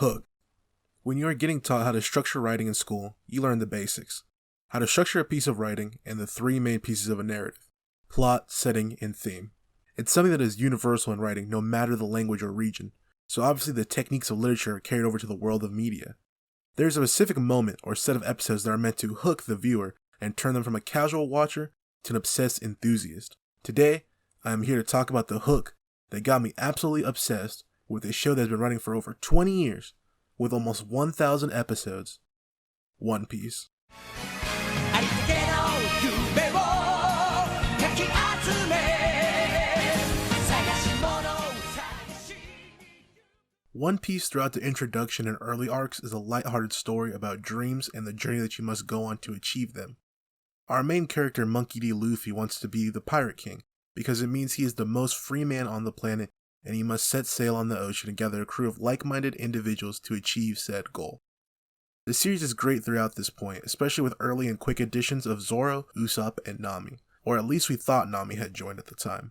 Hook. When you are getting taught how to structure writing in school, you learn the basics. How to structure a piece of writing and the three main pieces of a narrative: plot, setting, and theme. It's something that is universal in writing, no matter the language or region, so obviously the techniques of literature are carried over to the world of media. There's a specific moment or set of episodes that are meant to hook the viewer and turn them from a casual watcher to an obsessed enthusiast. Today, I am here to talk about the hook that got me absolutely obsessed with a show that's been running for over 20 years, with almost 1,000 episodes: One Piece. One Piece throughout the introduction and early arcs is a lighthearted story about dreams and the journey that you must go on to achieve them. Our main character, Monkey D. Luffy, wants to be the Pirate King because it means he is the most free man on the planet and he must set sail on the ocean and gather a crew of like-minded individuals to achieve said goal. The series is great throughout this point, especially with early and quick additions of Zoro, Usopp, and Nami, or at least we thought Nami had joined at the time.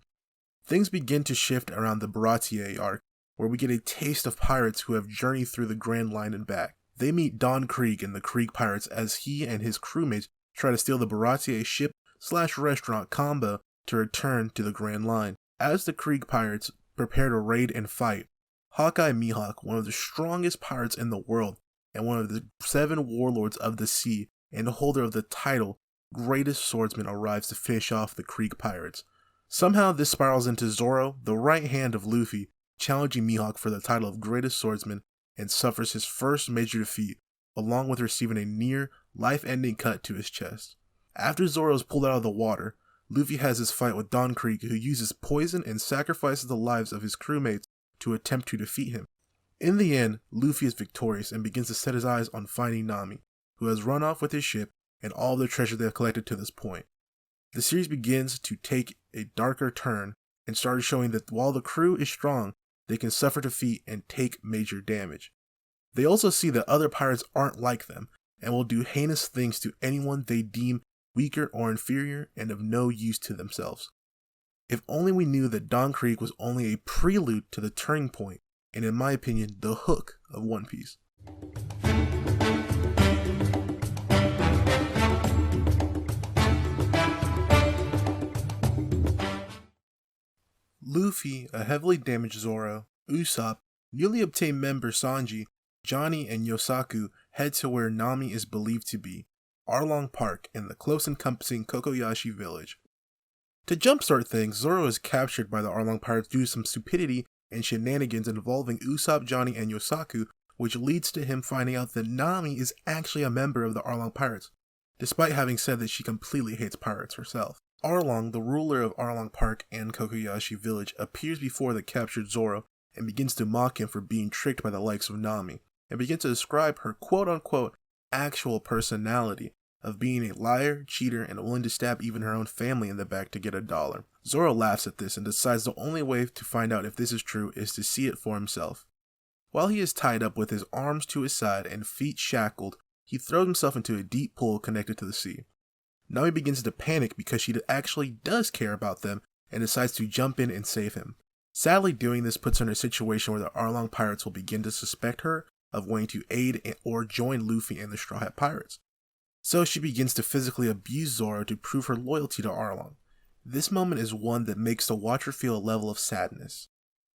Things begin to shift around the Baratie arc, where we get a taste of pirates who have journeyed through the Grand Line and back. They meet Don Krieg and the Krieg Pirates as he and his crewmates try to steal the Baratie ship/restaurant combo to return to the Grand Line. As the Krieg Pirates prepare to raid and fight, Hawkeye Mihawk, one of the strongest pirates in the world and one of the 7 warlords of the sea and the holder of the title Greatest Swordsman, arrives to finish off the Krieg Pirates. Somehow this spirals into Zoro, the right hand of Luffy, challenging Mihawk for the title of Greatest Swordsman, and suffers his first major defeat, along with receiving a near life-ending cut to his chest. After Zoro is pulled out of the water, Luffy has his fight with Don Krieg, who uses poison and sacrifices the lives of his crewmates to attempt to defeat him. In the end, Luffy is victorious and begins to set his eyes on finding Nami, who has run off with his ship and all the treasure they have collected to this point. The series begins to take a darker turn and started showing that while the crew is strong, they can suffer defeat and take major damage. They also see that other pirates aren't like them and will do heinous things to anyone they deem weaker or inferior and of no use to themselves. If only we knew that Don Krieg was only a prelude to the turning point, and in my opinion, the hook of One Piece. Luffy, a heavily damaged Zoro, Usopp, newly obtained member Sanji, Johnny, and Yosaku head to where Nami is believed to be, Arlong Park, in the close encompassing Cocoyashi village. To jumpstart things, Zoro is captured by the Arlong Pirates due to some stupidity and shenanigans involving Usopp, Johnny, and Yosaku, which leads to him finding out that Nami is actually a member of the Arlong Pirates, despite having said that she completely hates pirates herself. Arlong, the ruler of Arlong Park and Cocoyashi village, appears before the captured Zoro and begins to mock him for being tricked by the likes of Nami, and begins to describe her quote-unquote actual personality of being a liar, cheater, and willing to stab even her own family in the back to get $1. Zoro laughs at this and decides the only way to find out if this is true is to see it for himself. While he is tied up with his arms to his side and feet shackled, he throws himself into a deep pool connected to the sea. Nami begins to panic because she actually does care about them and decides to jump in and save him. Sadly, doing this puts her in a situation where the Arlong Pirates will begin to suspect her of wanting to aid or join Luffy and the Straw Hat Pirates. So she begins to physically abuse Zoro to prove her loyalty to Arlong. This moment is one that makes the watcher feel a level of sadness.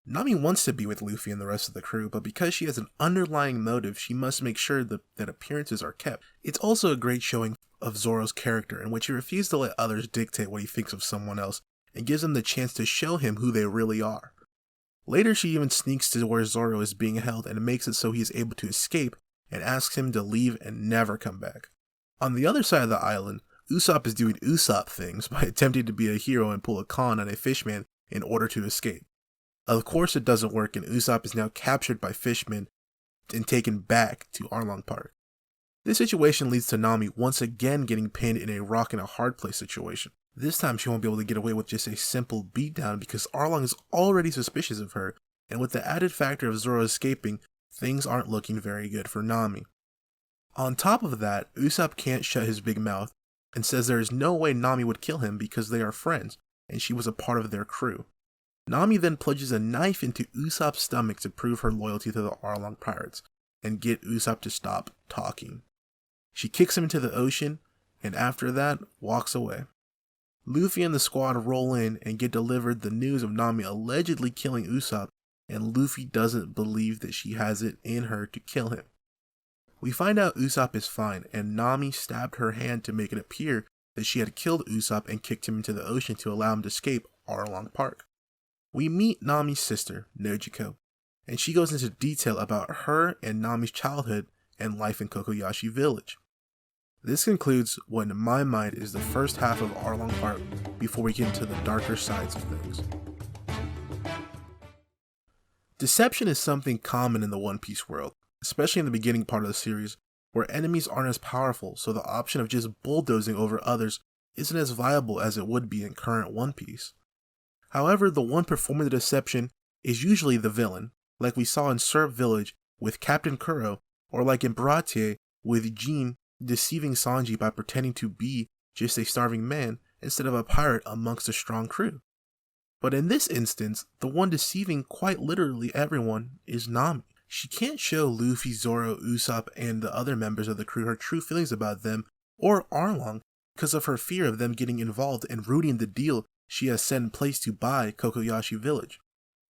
Nami wants to be with Luffy and the rest of the crew, but because she has an underlying motive, she must make sure that appearances are kept. It's also a great showing of Zoro's character, in which he refuses to let others dictate what he thinks of someone else, and gives them the chance to show him who they really are. Later, she even sneaks to where Zoro is being held and makes it so he is able to escape, and asks him to leave and never come back. On the other side of the island, Usopp is doing Usopp things by attempting to be a hero and pull a con on a fishman in order to escape. Of course it doesn't work, and Usopp is now captured by fishmen and taken back to Arlong Park. This situation leads to Nami once again getting pinned in a rock and a hard place situation. This time she won't be able to get away with just a simple beatdown because Arlong is already suspicious of her, and with the added factor of Zoro escaping, things aren't looking very good for Nami. On top of that, Usopp can't shut his big mouth and says there is no way Nami would kill him because they are friends and she was a part of their crew. Nami then plunges a knife into Usopp's stomach to prove her loyalty to the Arlong Pirates, and get Usopp to stop talking. She kicks him into the ocean, and after that, walks away. Luffy and the squad roll in and get delivered the news of Nami allegedly killing Usopp, and Luffy doesn't believe that she has it in her to kill him. We find out Usopp is fine, and Nami stabbed her hand to make it appear that she had killed Usopp and kicked him into the ocean to allow him to escape Arlong Park. We meet Nami's sister, Nojiko, and she goes into detail about her and Nami's childhood and life in Cocoyashi Village. This concludes what in my mind is the first half of Arlong Park before we get into the darker sides of things. Deception is something common in the One Piece world, especially in the beginning part of the series, where enemies aren't as powerful, so the option of just bulldozing over others isn't as viable as it would be in current One Piece. However, the one performing the deception is usually the villain, like we saw in Syrup Village with Captain Kuro, or like in Baratie with Jean deceiving Sanji by pretending to be just a starving man instead of a pirate amongst a strong crew. But in this instance, the one deceiving quite literally everyone is Nami. She can't show Luffy, Zoro, Usopp, and the other members of the crew her true feelings about them or Arlong because of her fear of them getting involved and rooting the deal she has set in place to buy Cocoyashi Village,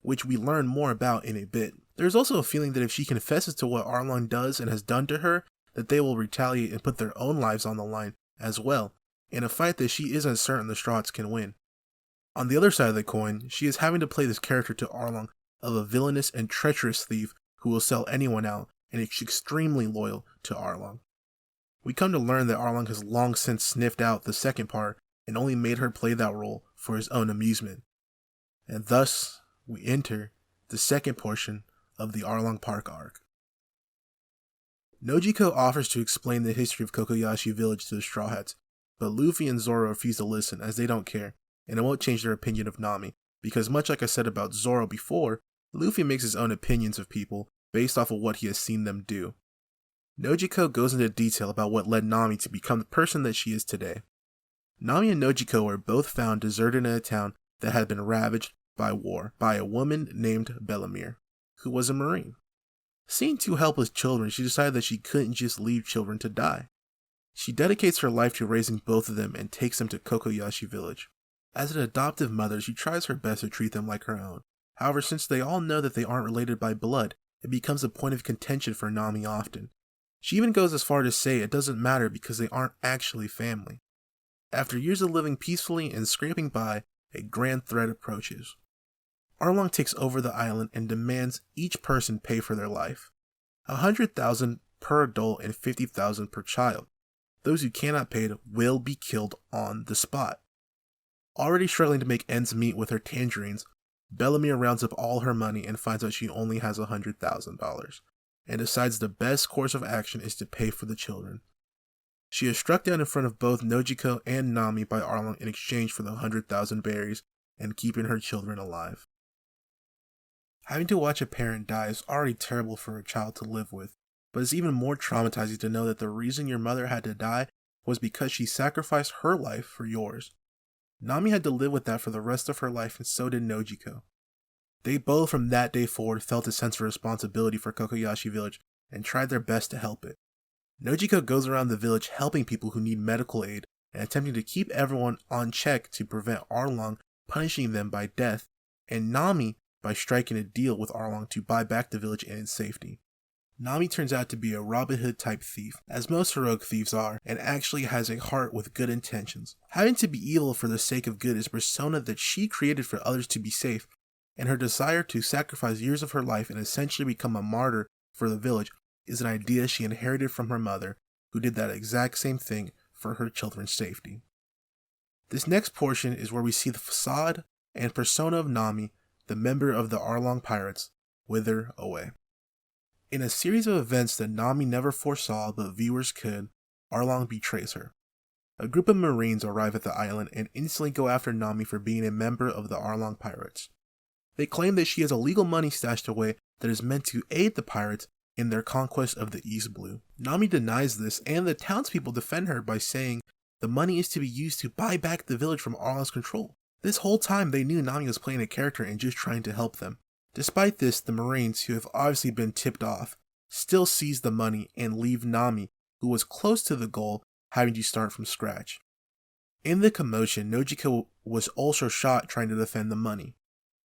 which we learn more about in a bit. There's also a feeling that if she confesses to what Arlong does and has done to her, that they will retaliate and put their own lives on the line as well, in a fight that she isn't certain the Straws can win. On the other side of the coin, she is having to play this character to Arlong of a villainous and treacherous thief who will sell anyone out and is extremely loyal to Arlong. We come to learn that Arlong has long since sniffed out the second part and only made her play that role for his own amusement. And thus, we enter the second portion of the Arlong Park Arc. Nojiko offers to explain the history of Cocoyashi Village to the Straw Hats, but Luffy and Zoro refuse to listen as they don't care, and it won't change their opinion of Nami, because much like I said about Zoro before, Luffy makes his own opinions of people based off of what he has seen them do. Nojiko goes into detail about what led Nami to become the person that she is today. Nami and Nojiko were both found deserted in a town that had been ravaged by war by a woman named Bellamere, who was a Marine. Seeing two helpless children, she decided that she couldn't just leave children to die. She dedicates her life to raising both of them and takes them to Cocoyashi Village. As an adoptive mother, she tries her best to treat them like her own. However, since they all know that they aren't related by blood, it becomes a point of contention for Nami often. She even goes as far to say it doesn't matter because they aren't actually family. After years of living peacefully and scraping by, a grand threat approaches. Arlong takes over the island and demands each person pay for their life. 100,000 per adult and 50,000 per child. Those who cannot pay will be killed on the spot. Already struggling to make ends meet with her tangerines, Bellamere rounds up all her money and finds out she only has $100,000, and decides the best course of action is to pay for the children. She is struck down in front of both Nojiko and Nami by Arlong in exchange for the 100,000 berries and keeping her children alive. Having to watch a parent die is already terrible for a child to live with, but it's even more traumatizing to know that the reason your mother had to die was because she sacrificed her life for yours. Nami had to live with that for the rest of her life, and so did Nojiko. They both from that day forward felt a sense of responsibility for Cocoyashi Village and tried their best to help it. Nojiko goes around the village helping people who need medical aid and attempting to keep everyone on check to prevent Arlong punishing them by death, and Nami by striking a deal with Arlong to buy back the village and its safety. Nami turns out to be a Robin Hood type thief, as most heroic thieves are, and actually has a heart with good intentions. Having to be evil for the sake of good is a persona that she created for others to be safe, and her desire to sacrifice years of her life and essentially become a martyr for the village is an idea she inherited from her mother, who did that exact same thing for her children's safety. This next portion is where we see the facade and persona of Nami, the member of the Arlong Pirates, wither away. In a series of events that Nami never foresaw but viewers could, Arlong betrays her. A group of Marines arrive at the island and instantly go after Nami for being a member of the Arlong Pirates. They claim that she has illegal money stashed away that is meant to aid the pirates in their conquest of the East Blue. Nami denies this, and the townspeople defend her by saying the money is to be used to buy back the village from Arlong's control. This whole time they knew Nami was playing a character and just trying to help them. Despite this, the Marines, who have obviously been tipped off, still seize the money and leave Nami, who was close to the goal, having to start from scratch. In the commotion, Nojiko was also shot trying to defend the money.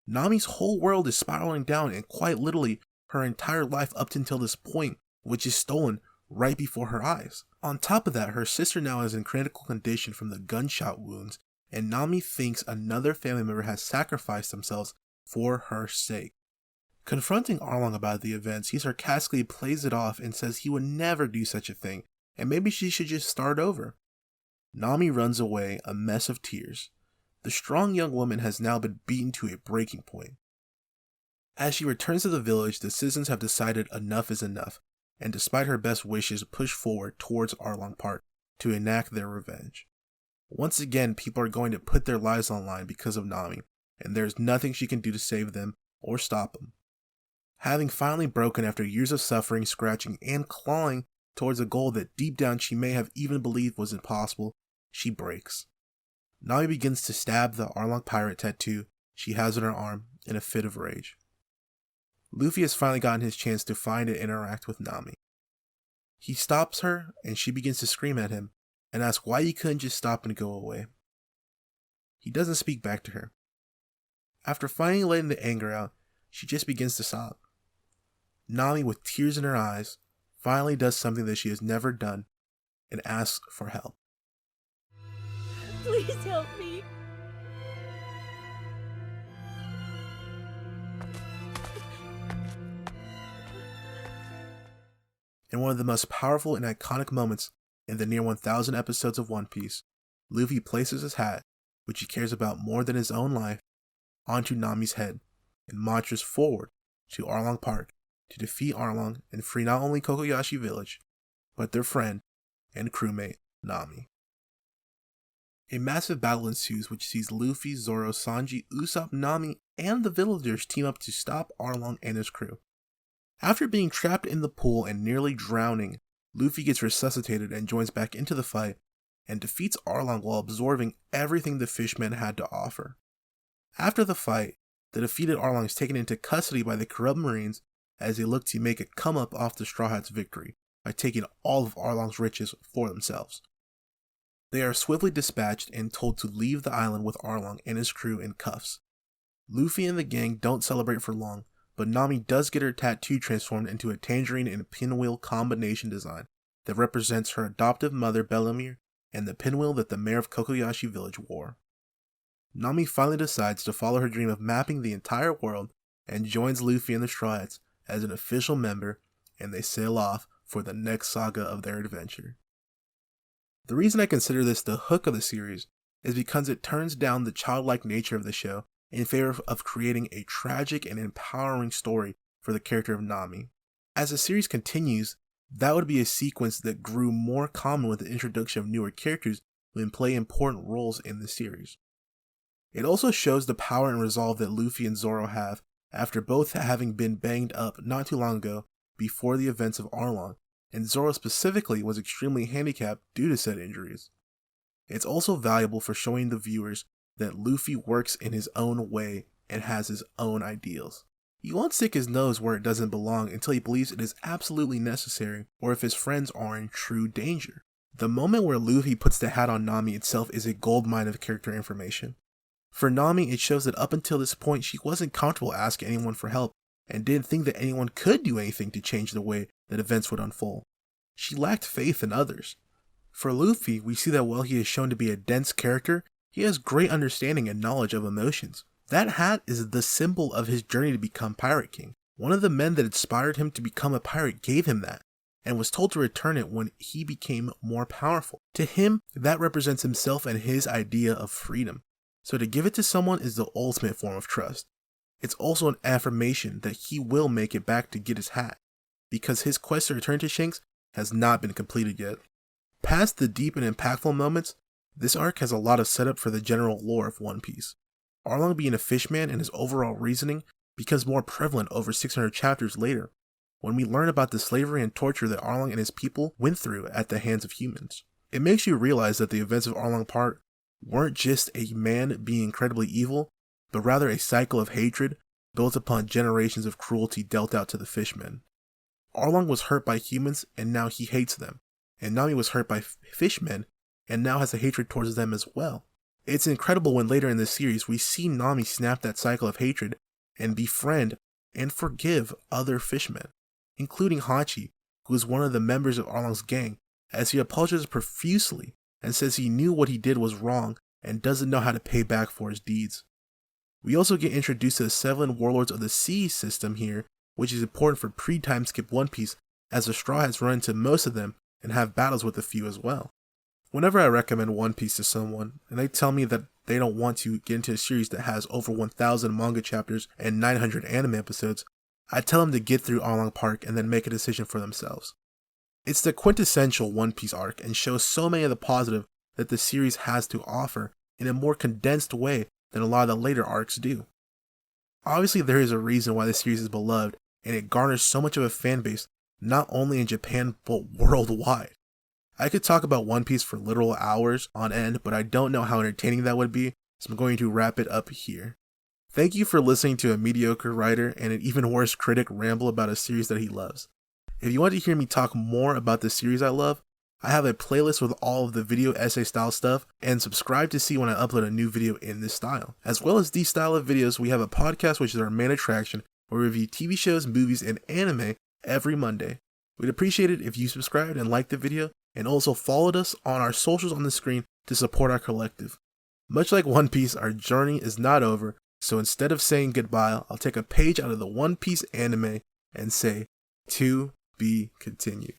Nami's whole world is spiraling down, and quite literally, her entire life up until this point, which is stolen right before her eyes. On top of that, her sister now is in critical condition from the gunshot wounds, and Nami thinks another family member has sacrificed themselves for her sake. Confronting Arlong about the events, he sarcastically plays it off and says he would never do such a thing, and maybe she should just start over. Nami runs away, a mess of tears. The strong young woman has now been beaten to a breaking point. As she returns to the village, the citizens have decided enough is enough, and despite her best wishes, push forward towards Arlong Park to enact their revenge. Once again, people are going to put their lives on the line because of Nami, and there's nothing she can do to save them or stop them. Having finally broken after years of suffering, scratching, and clawing towards a goal that deep down she may have even believed was impossible, she breaks. Nami begins to stab the Arlong pirate tattoo she has on her arm in a fit of rage. Luffy has finally gotten his chance to find and interact with Nami. He stops her and she begins to scream at him and asks why he couldn't just stop and go away. He doesn't speak back to her. After finally letting the anger out, she just begins to sob. Nami, with tears in her eyes, finally does something that she has never done and asks for help. Please help me. In one of the most powerful and iconic moments in the near 1,000 episodes of One Piece, Luffy places his hat, which he cares about more than his own life, onto Nami's head and marches forward to Arlong Park to defeat Arlong and free not only Cocoyashi Village, but their friend and crewmate Nami. A massive battle ensues which sees Luffy, Zoro, Sanji, Usopp, Nami, and the villagers team up to stop Arlong and his crew. After being trapped in the pool and nearly drowning, Luffy gets resuscitated and joins back into the fight and defeats Arlong while absorbing everything the fishmen had to offer. After the fight, the defeated Arlong is taken into custody by the corrupt Marines as they look to make a come up off the Straw Hats' victory by taking all of Arlong's riches for themselves. They are swiftly dispatched and told to leave the island with Arlong and his crew in cuffs. Luffy and the gang don't celebrate for long, but Nami does get her tattoo transformed into a tangerine and pinwheel combination design that represents her adoptive mother Bellamere and the pinwheel that the mayor of Cocoyashi Village wore. Nami finally decides to follow her dream of mapping the entire world and joins Luffy and the Straw Hats as an official member, and they sail off for the next saga of their adventure. The reason I consider this the hook of the series is because it turns down the childlike nature of the show in favor of creating a tragic and empowering story for the character of Nami. As the series continues, that would be a sequence that grew more common with the introduction of newer characters who would play important roles in the series. It also shows the power and resolve that Luffy and Zoro have after both having been banged up not too long ago before the events of Arlong, and Zoro specifically was extremely handicapped due to said injuries. It's also valuable for showing the viewers that Luffy works in his own way and has his own ideals. He won't stick his nose where it doesn't belong until he believes it is absolutely necessary or if his friends are in true danger. The moment where Luffy puts the hat on Nami itself is a goldmine of character information. For Nami, it shows that up until this point she wasn't comfortable asking anyone for help and didn't think that anyone could do anything to change the way that events would unfold. She lacked faith in others. For Luffy, we see that while he is shown to be a dense character, he has great understanding and knowledge of emotions. That hat is the symbol of his journey to become Pirate King. One of the men that inspired him to become a pirate gave him that, and was told to return it when he became more powerful. To him, that represents himself and his idea of freedom. So to give it to someone is the ultimate form of trust. It's also an affirmation that he will make it back to get his hat, because his quest to return to Shanks has not been completed yet. Past the deep and impactful moments, this arc has a lot of setup for the general lore of One Piece. Arlong being a fishman and his overall reasoning becomes more prevalent over 600 chapters later, when we learn about the slavery and torture that Arlong and his people went through at the hands of humans. It makes you realize that the events of Arlong Park weren't just a man being incredibly evil, but rather a cycle of hatred built upon generations of cruelty dealt out to the fishmen. Arlong was hurt by humans and now he hates them, and Nami was hurt by fishmen and now has a hatred towards them as well. It's incredible when later in the series we see Nami snap that cycle of hatred and befriend and forgive other fishmen, including Hachi, who is one of the members of Arlong's gang, as he apologizes profusely and says he knew what he did was wrong and doesn't know how to pay back for his deeds. We also get introduced to the 7 Warlords of the Sea system here, which is important for pre-time skip One Piece, as the Straw Hats run into most of them and have battles with a few as well. Whenever I recommend One Piece to someone, and they tell me that they don't want to get into a series that has over 1,000 manga chapters and 900 anime episodes, I tell them to get through Arlong Park and then make a decision for themselves. It's the quintessential One Piece arc and shows so many of the positive that the series has to offer in a more condensed way than a lot of the later arcs do. Obviously, there is a reason why the series is beloved, and it garners so much of a fan base, not only in Japan, but worldwide. I could talk about One Piece for literal hours on end, but I don't know how entertaining that would be, so I'm going to wrap it up here. Thank you for listening to a mediocre writer and an even worse critic ramble about a series that he loves. If you want to hear me talk more about the series I love, I have a playlist with all of the video essay style stuff, and subscribe to see when I upload a new video in this style. As well as these style of videos, we have a podcast which is our main attraction, where we review TV shows, movies, and anime every Monday. We'd appreciate it if you subscribed and liked the video, and also followed us on our socials on the screen to support our collective. Much like One Piece, our journey is not over, so instead of saying goodbye, I'll take a page out of the One Piece anime and say, "To be continued."